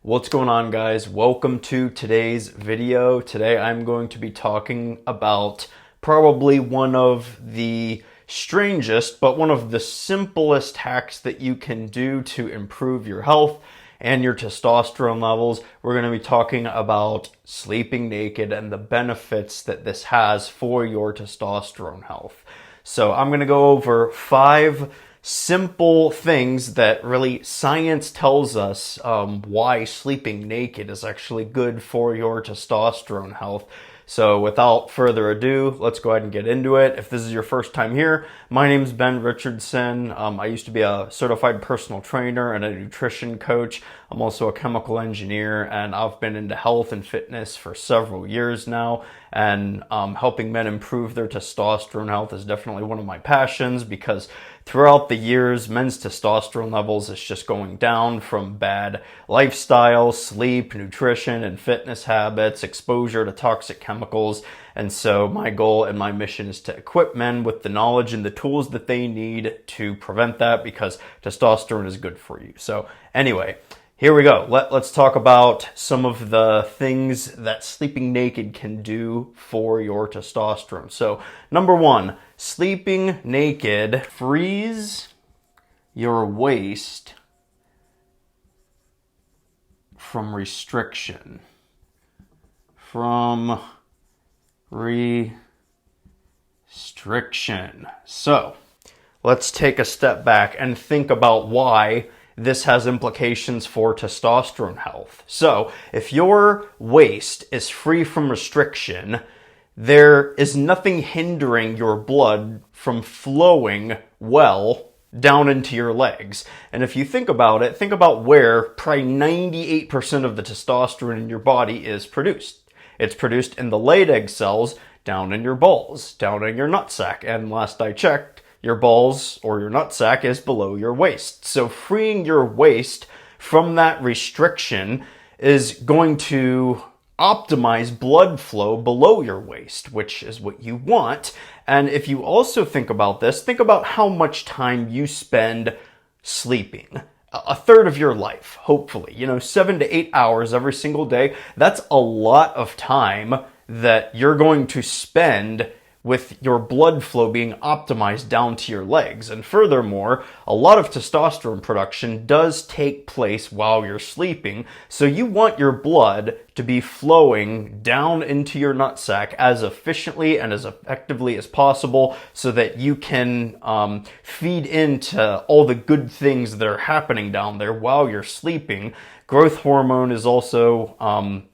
What's going on, guys? Welcome to today's video. Today I'm going to be talking about probably one of the strangest but one of the simplest hacks that you can do to improve your health and your testosterone levels. We're going to be talking about sleeping naked and the benefits that this has for your testosterone health. So I'm going to go over 5 simple things that really science tells us why sleeping naked is actually good for your testosterone health. So without further ado, let's go ahead and get into it. If this is your first time here, my name is Ben Richardson. I used to be a certified personal trainer and a nutrition coach. I'm also a chemical engineer, and I've been into health and fitness for several years now. And helping men improve their testosterone health is definitely one of my passions, because throughout the years, men's testosterone levels is just going down from bad lifestyle, sleep, nutrition, and fitness habits, exposure to toxic chemicals. And so my goal and my mission is to equip men with the knowledge and the tools that they need to prevent that, because testosterone is good for you. So anyway, here we go. Let's talk about some of the things that sleeping naked can do for your testosterone. So number 1, sleeping naked frees your waist from restriction. So let's take a step back and think about why this has implications for testosterone health. So if your waist is free from restriction, there is nothing hindering your blood from flowing well down into your legs. And if you think about it, think about where probably 98% of the testosterone in your body is produced. It's produced in the laid egg cells down in your balls, down in your nutsack. And last I checked, your balls or your nutsack is below your waist. So freeing your waist from that restriction is going to optimize blood flow below your waist, which is what you want. And if you also think about this, think about how much time you spend sleeping. A third of your life, hopefully, 7 to 8 hours every single day. That's a lot of time that you're going to spend with your blood flow being optimized down to your legs. And furthermore, a lot of testosterone production does take place while you're sleeping. So you want your blood to be flowing down into your nutsack as efficiently and as effectively as possible, so that you can feed into all the good things that are happening down there while you're sleeping. Growth hormone is also,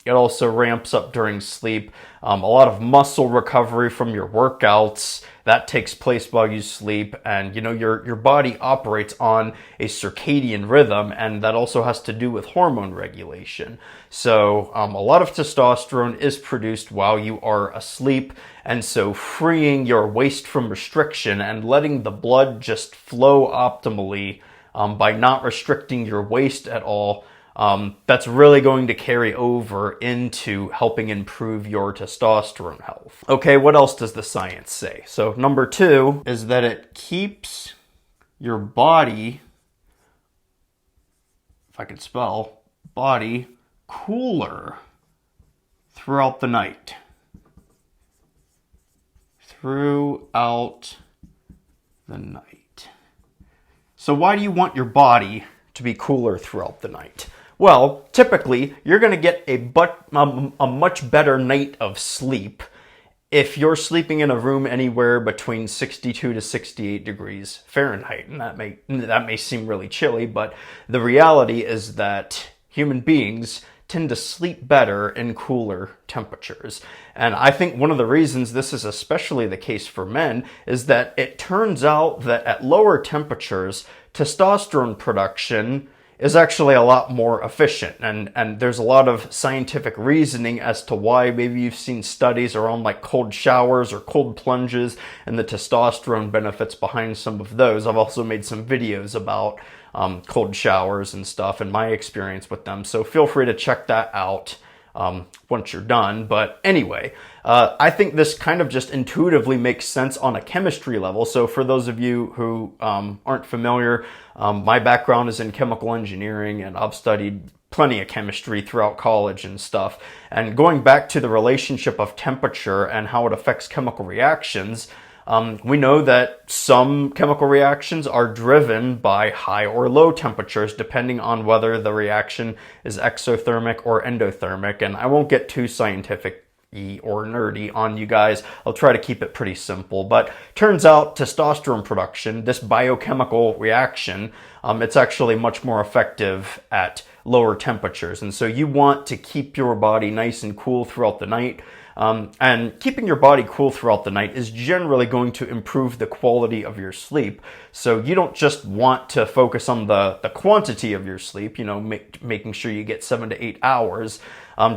it also ramps up during sleep. A lot of muscle recovery from your workouts, that takes place while you sleep. And, your body operates on a circadian rhythm, and that also has to do with hormone regulation. So a lot of testosterone is produced while you are asleep. And so freeing your waist from restriction and letting the blood just flow optimally by not restricting your waist at all, that's really going to carry over into helping improve your testosterone health. Okay, what else does the science say? So number 2 is that it keeps your body, if I could spell, body, cooler throughout the night. Throughout the night. So why do you want your body to be cooler throughout the night? Well, typically, you're going to get a much better night of sleep if you're sleeping in a room anywhere between 62 to 68 degrees Fahrenheit. And that may seem really chilly, but the reality is that human beings tend to sleep better in cooler temperatures. And I think one of the reasons this is especially the case for men is that it turns out that at lower temperatures, testosterone production is actually a lot more efficient. And there's a lot of scientific reasoning as to why. Maybe you've seen studies around like cold showers or cold plunges and the testosterone benefits behind some of those. I've also made some videos about cold showers and stuff and my experience with them. So feel free to check that out once you're done. But anyway, I think this kind of just intuitively makes sense on a chemistry level. So for those of you who aren't familiar, my background is in chemical engineering, and I've studied plenty of chemistry throughout college and stuff. And going back to the relationship of temperature and how it affects chemical reactions, we know that some chemical reactions are driven by high or low temperatures, depending on whether the reaction is exothermic or endothermic. And I won't get too scientific or nerdy on you guys. I'll try to keep it pretty simple. But turns out testosterone production, this biochemical reaction, it's actually much more effective at lower temperatures. And so you want to keep your body nice and cool throughout the night. And keeping your body cool throughout the night is generally going to improve the quality of your sleep. So you don't just want to focus on the quantity of your sleep, making sure you get 7 to 8 hours.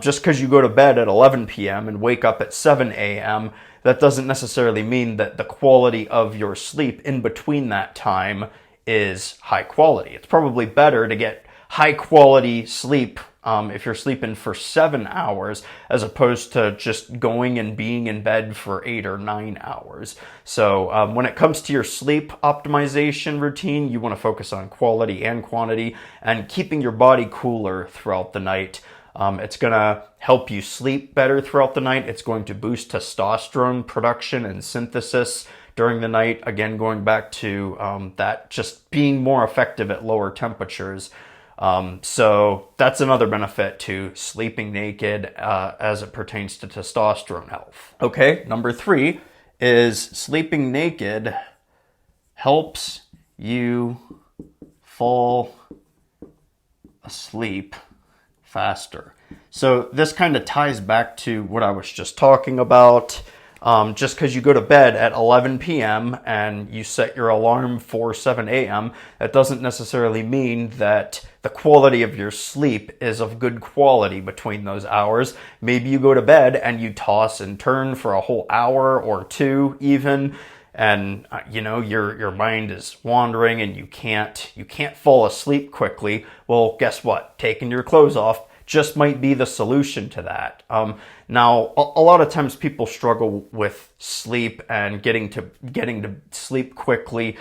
Just because you go to bed at 11 p.m. and wake up at 7 a.m., that doesn't necessarily mean that the quality of your sleep in between that time is high quality. It's probably better to get high quality sleep if you're sleeping for 7 hours, as opposed to just going and being in bed for 8 or 9 hours. So when it comes to your sleep optimization routine, you want to focus on quality and quantity and keeping your body cooler throughout the night. It's going to help you sleep better throughout the night. It's going to boost testosterone production and synthesis during the night. Again, going back to that just being more effective at lower temperatures. So that's another benefit to sleeping naked as it pertains to testosterone health. Okay, number 3 is sleeping naked helps you fall asleep faster. So this kind of ties back to what I was just talking about. Just because you go to bed at 11 p.m. and you set your alarm for 7 a.m., that doesn't necessarily mean that the quality of your sleep is of good quality between those hours. Maybe you go to bed and you toss and turn for a whole hour or 2 even, and your mind is wandering and you can't fall asleep quickly. Well, guess what? Taking your clothes off just might be the solution to that. Now, a lot of times people struggle with sleep and getting to sleep quickly.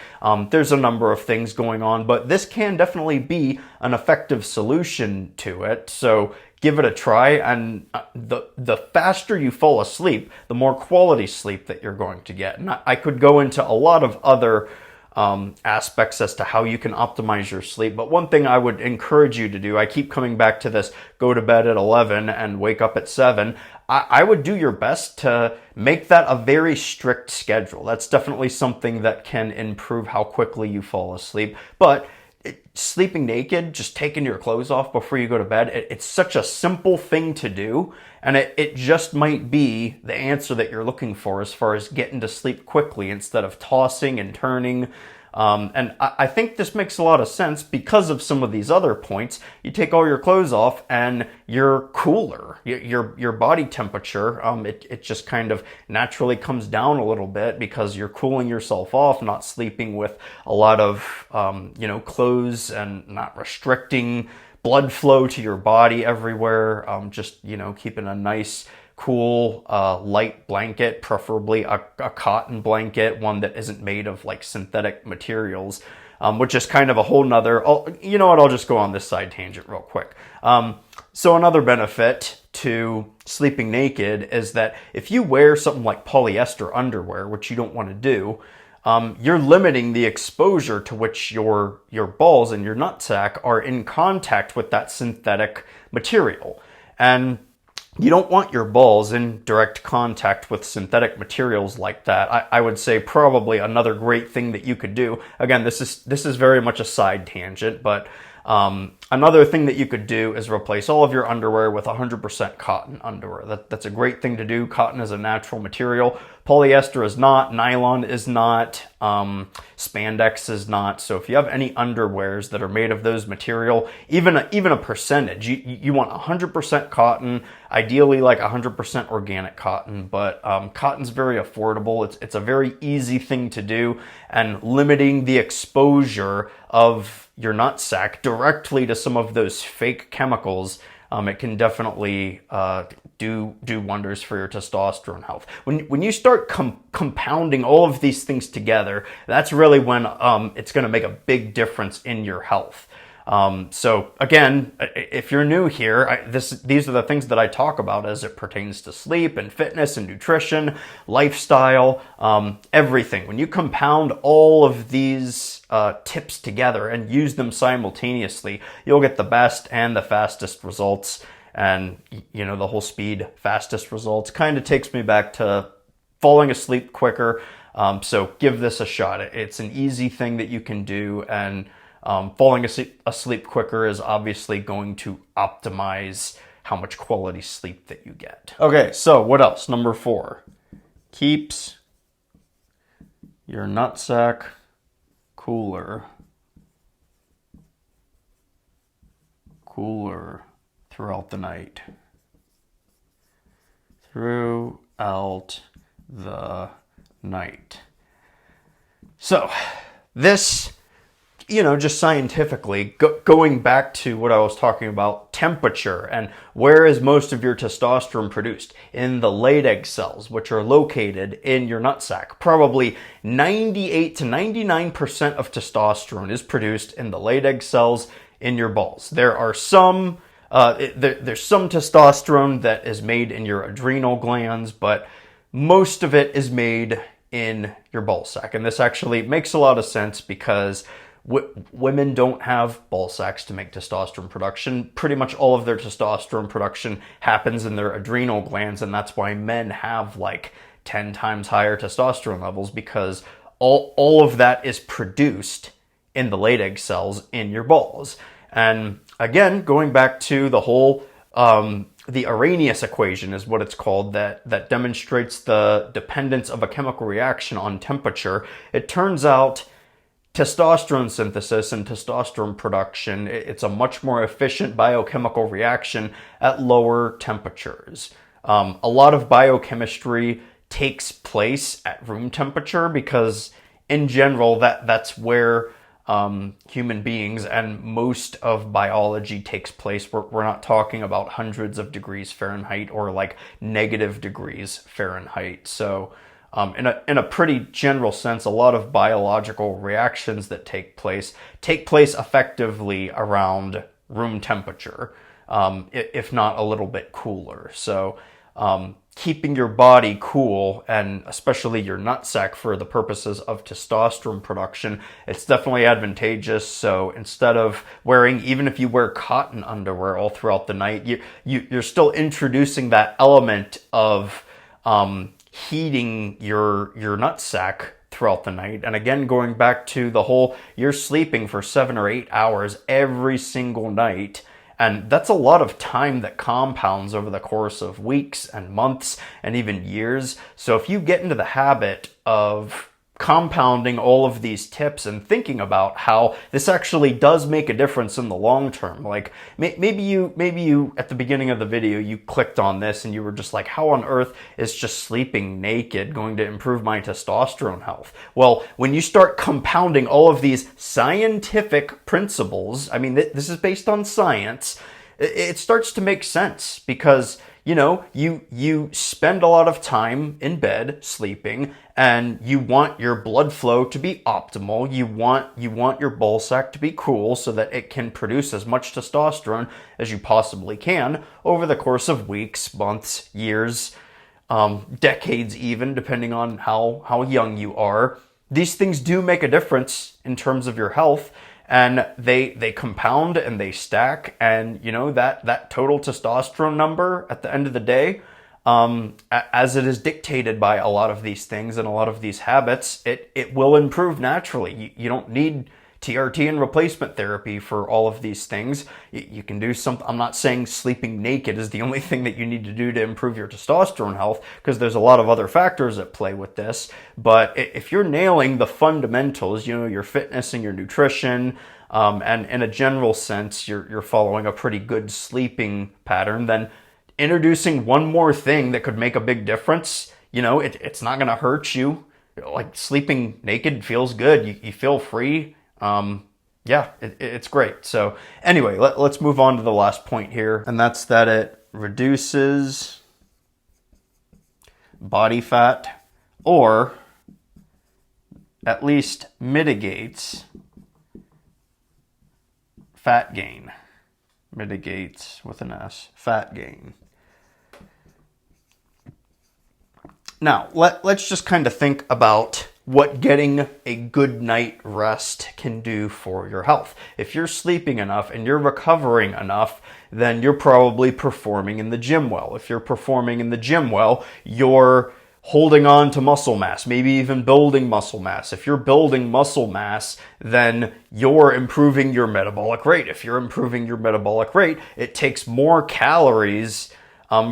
There's a number of things going on, but this can definitely be an effective solution to it. So give it a try, and the faster you fall asleep, the more quality sleep that you're going to get. And I could go into a lot of other aspects as to how you can optimize your sleep. But one thing I would encourage you to do, I keep coming back to this, go to bed at 11 and wake up at 7. I would do your best to make that a very strict schedule. That's definitely something that can improve how quickly you fall asleep. But sleeping naked, just taking your clothes off before you go to bed, it's such a simple thing to do. And it just might be the answer that you're looking for as far as getting to sleep quickly instead of tossing and turning. And I think this makes a lot of sense because of some of these other points. You take all your clothes off and you're cooler. Your body temperature, it just kind of naturally comes down a little bit because you're cooling yourself off, not sleeping with a lot of, clothes and not restricting blood flow to your body everywhere. Just keeping a nice, cool, light blanket, preferably a cotton blanket, one that isn't made of like synthetic materials, which is kind of a whole nother, you know what, I'll just go on this side tangent real quick. So another benefit to sleeping naked is that if you wear something like polyester underwear, which you don't want to do, you're limiting the exposure to which your balls and your nutsack are in contact with that synthetic material. And you don't want your balls in direct contact with synthetic materials like that. I would say probably another great thing that you could do, again, this is very much a side tangent, but another thing that you could do is replace all of your underwear with 100% cotton underwear. That's a great thing to do. Cotton is a natural material. Polyester is not. Nylon is not. Spandex is not. So if you have any underwears that are made of those material, even a percentage, you want 100% cotton, ideally like 100% organic cotton. But cotton's very affordable. It's a very easy thing to do, and limiting the exposure of your nutsack directly to some of those fake chemicals, it can definitely do wonders for your testosterone health. When you start compounding all of these things together, that's really when it's going to make a big difference in your health. So again, if you're new here, these are the things that I talk about as it pertains to sleep and fitness and nutrition, lifestyle, everything. When you compound all of these tips together and use them simultaneously, you'll get the best and the fastest results. And, you know, the whole speed, fastest results kind of takes me back to falling asleep quicker. So give this a shot. It's an easy thing that you can do, and falling asleep quicker is obviously going to optimize how much quality sleep that you get. Okay, so what else? Number 4, keeps your nutsack cooler throughout the night. Throughout the night. So this, you know, just scientifically, going back to what I was talking about, temperature, and where is most of your testosterone produced? In the laid egg cells, which are located in your nutsack. Probably 98 to 99% of testosterone is produced in the laid egg cells in your balls. There are some, there's some testosterone that is made in your adrenal glands, but most of it is made in your ball sack. And this actually makes a lot of sense because women don't have ball sacks to make testosterone production. Pretty much all of their testosterone production happens in their adrenal glands, and that's why men have like 10 times higher testosterone levels, because all of that is produced in the laid egg cells in your balls. And again, going back to the whole the Arrhenius equation is what it's called, that demonstrates the dependence of a chemical reaction on temperature. It turns out testosterone synthesis and testosterone production, it's a much more efficient biochemical reaction at lower temperatures. A lot of biochemistry takes place at room temperature because in general that's where human beings and most of biology takes place. We're not talking about hundreds of degrees Fahrenheit or like negative degrees Fahrenheit. So in a pretty general sense, a lot of biological reactions that take place effectively around room temperature, if not a little bit cooler. So keeping your body cool, and especially your nutsack, for the purposes of testosterone production, it's definitely advantageous. So instead of wearing, even if you wear cotton underwear all throughout the night, you're still introducing that element of heating your nutsack throughout the night. And again, going back to the whole, you're sleeping for 7 or 8 hours every single night. And that's a lot of time that compounds over the course of weeks and months and even years. So if you get into the habit of compounding all of these tips and thinking about how this actually does make a difference in the long term, like maybe you at the beginning of the video, you clicked on this and you were just like, how on earth is just sleeping naked going to improve my testosterone health? Well, when you start compounding all of these scientific principles, I mean, this is based on science, it starts to make sense, because you know, you spend a lot of time in bed sleeping, and you want your blood flow to be optimal. You want your ball sack to be cool so that it can produce as much testosterone as you possibly can over the course of weeks, months, years, decades even, depending on how young you are. These things do make a difference in terms of your health. And they compound and they stack, and you know that total testosterone number at the end of the day, as it is dictated by a lot of these things and a lot of these habits, it will improve naturally. You don't need TRT and replacement therapy for all of these things. You can do something. I'm not saying sleeping naked is the only thing that you need to do to improve your testosterone health, because there's a lot of other factors at play with this. But if you're nailing the fundamentals, you know, your fitness and your nutrition, and in a general sense, you're following a pretty good sleeping pattern, then introducing one more thing that could make a big difference, you know, it's not going to hurt you. Like, sleeping naked feels good. You feel free. Yeah, it's great. So anyway, let's move on to the last point here, and that's that it reduces body fat, or at least mitigates fat gain. Mitigates with an S. Fat gain. Now, let's just kind of think about what getting a good night rest can do for your health. If you're sleeping enough and you're recovering enough, then you're probably performing in the gym well. If you're performing in the gym well, you're holding on to muscle mass, maybe even building muscle mass. If you're building muscle mass, then you're improving your metabolic rate. If you're improving your metabolic rate, it takes more calories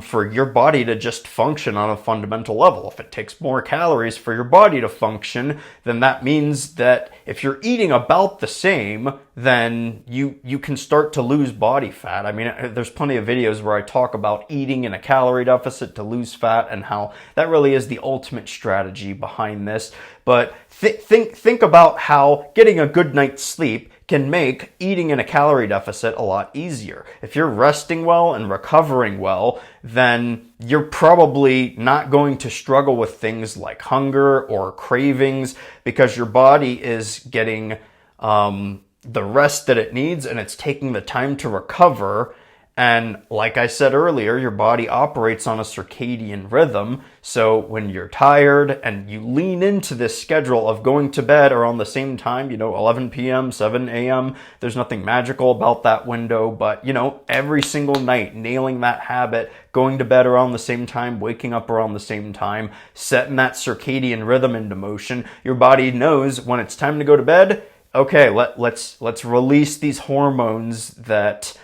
for your body to just function on a fundamental level. If it takes more calories for your body to function, then that means that if you're eating about the same, then you can start to lose body fat. I mean, there's plenty of videos where I talk about eating in a calorie deficit to lose fat and how that really is the ultimate strategy behind this. But think about how getting a good night's sleep can make eating in a calorie deficit a lot easier. If you're resting well and recovering well, then you're probably not going to struggle with things like hunger or cravings because your body is getting the rest that it needs and it's taking the time to recover. And like I said earlier, your body operates on a circadian rhythm. So when you're tired and you lean into this schedule of going to bed around the same time, 11 p.m., 7 a.m., there's nothing magical about that window, but every single night, nailing that habit, going to bed around the same time, waking up around the same time, setting that circadian rhythm into motion, your body knows when it's time to go to bed, okay, let's release these hormones that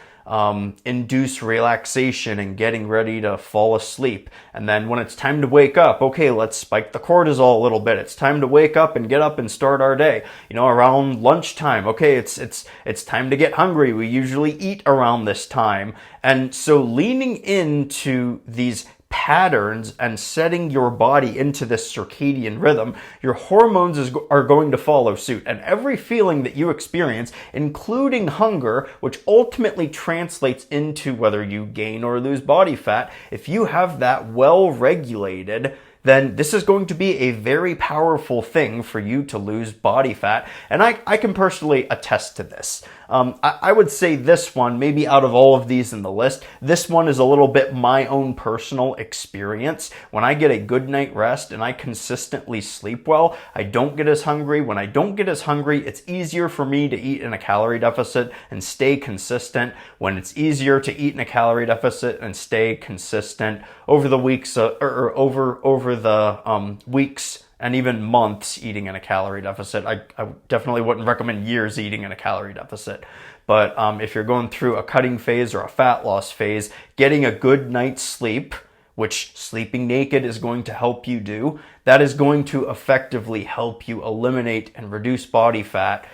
induce relaxation and getting ready to fall asleep. And then when it's time to wake up, okay, let's spike the cortisol a little bit. It's time to wake up and get up and start our day. Around lunchtime, okay, it's time to get hungry. We usually eat around this time. And so leaning into these patterns and setting your body into this circadian rhythm, your hormones are going to follow suit. And every feeling that you experience, including hunger, which ultimately translates into whether you gain or lose body fat, if you have that well regulated, then this is going to be a very powerful thing for you to lose body fat. And I can personally attest to this. I would say this one, maybe out of all of these in the list, this one is a little bit my own personal experience. When I get a good night rest and I consistently sleep well, I don't get as hungry. When I don't get as hungry, it's easier for me to eat in a calorie deficit and stay consistent. When it's easier to eat in a calorie deficit and stay consistent over the weeks or over the weeks and even months eating in a calorie deficit. I definitely wouldn't recommend years eating in a calorie deficit. But if you're going through a cutting phase or a fat loss phase, getting a good night's sleep, which sleeping naked is going to help you do, that is going to effectively help you eliminate and reduce body fat,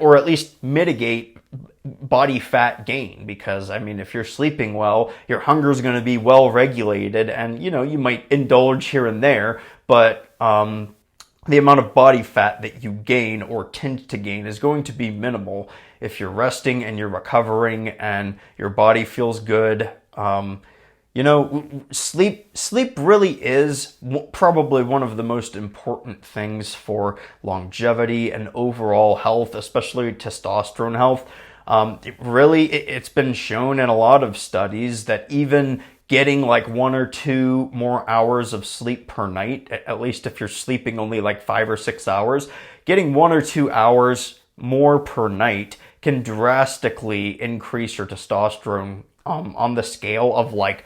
or at least mitigate body fat gain. Because if you're sleeping well, your hunger is going to be well regulated, and you might indulge here and there, but the amount of body fat that you gain or tend to gain is going to be minimal if you're resting and you're recovering and your body feels good. Sleep really is probably one of the most important things for longevity and overall health, especially testosterone health. It's been shown in a lot of studies that even getting like 1 or 2 more hours of sleep per night, at least if you're sleeping only like 5 or 6 hours, getting 1 or 2 hours more per night can drastically increase your testosterone on the scale of like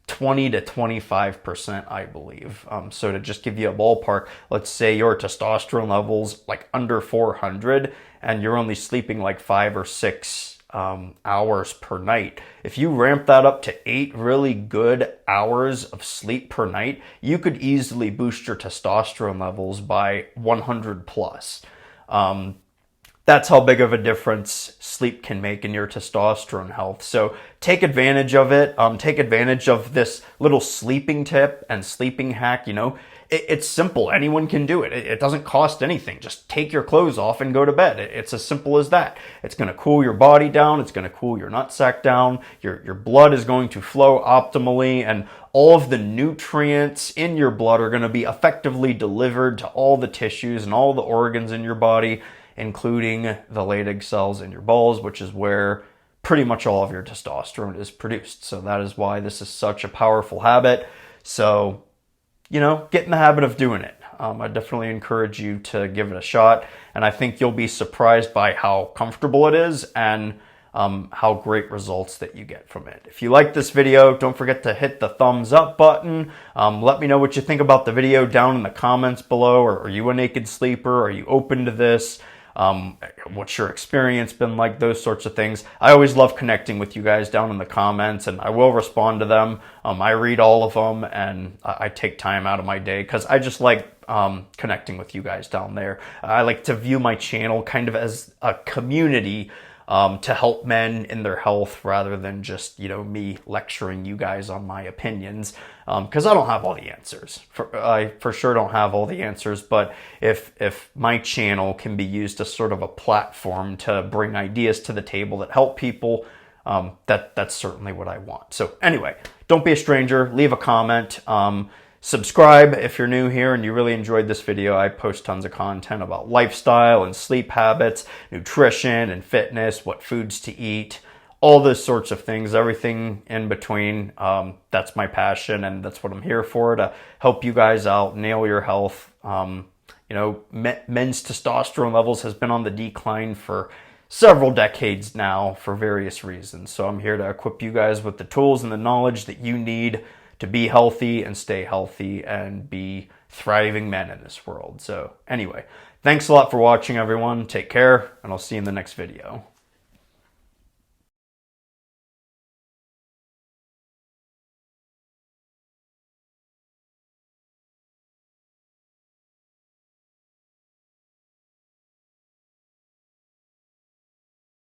20 to 25%, I believe. So to just give you a ballpark, let's say your testosterone levels like under 400 and you're only sleeping like 5 or 6 hours per night. If you ramp that up to 8 really good hours of sleep per night, you could easily boost your testosterone levels by 100 plus. That's how big of a difference sleep can make in your testosterone health. So take advantage of it. Take advantage of this little sleeping tip and sleeping hack. It's simple. Anyone can do it. It doesn't cost anything. Just take your clothes off and go to bed. It's as simple as that. It's going to cool your body down. It's going to cool your nutsack down. Your blood is going to flow optimally, and all of the nutrients in your blood are going to be effectively delivered to all the tissues and all the organs in your body, including the Leydig cells in your balls, which is where pretty much all of your testosterone is produced. So that is why this is such a powerful habit. So, get in the habit of doing it. I definitely encourage you to give it a shot, and I think you'll be surprised by how comfortable it is and how great results that you get from it. If you like this video, don't forget to hit the thumbs up button. Let me know what you think about the video down in the comments below. Are you a naked sleeper? Are you open to this? What's your experience been like? Those sorts of things. I always love connecting with you guys down in the comments, and I will respond to them. I read all of them, and I take time out of my day because I just like connecting with you guys down there. I like to view my channel kind of as a community to help men in their health rather than just, me lecturing you guys on my opinions, because I don't have all the answers. I for sure don't have all the answers, but if my channel can be used as sort of a platform to bring ideas to the table that help people, that's certainly what I want. So anyway, don't be a stranger. Leave a comment. Subscribe if you're new here and you really enjoyed this video. I post tons of content about lifestyle and sleep habits, nutrition and fitness, what foods to eat, all those sorts of things, everything in between. That's my passion, and that's what I'm here for, to help you guys out, nail your health. Men's testosterone levels has been on the decline for several decades now for various reasons. So I'm here to equip you guys with the tools and the knowledge that you need to be healthy and stay healthy and be thriving men in this world. So anyway, thanks a lot for watching, everyone. Take care, and I'll see you in the next video.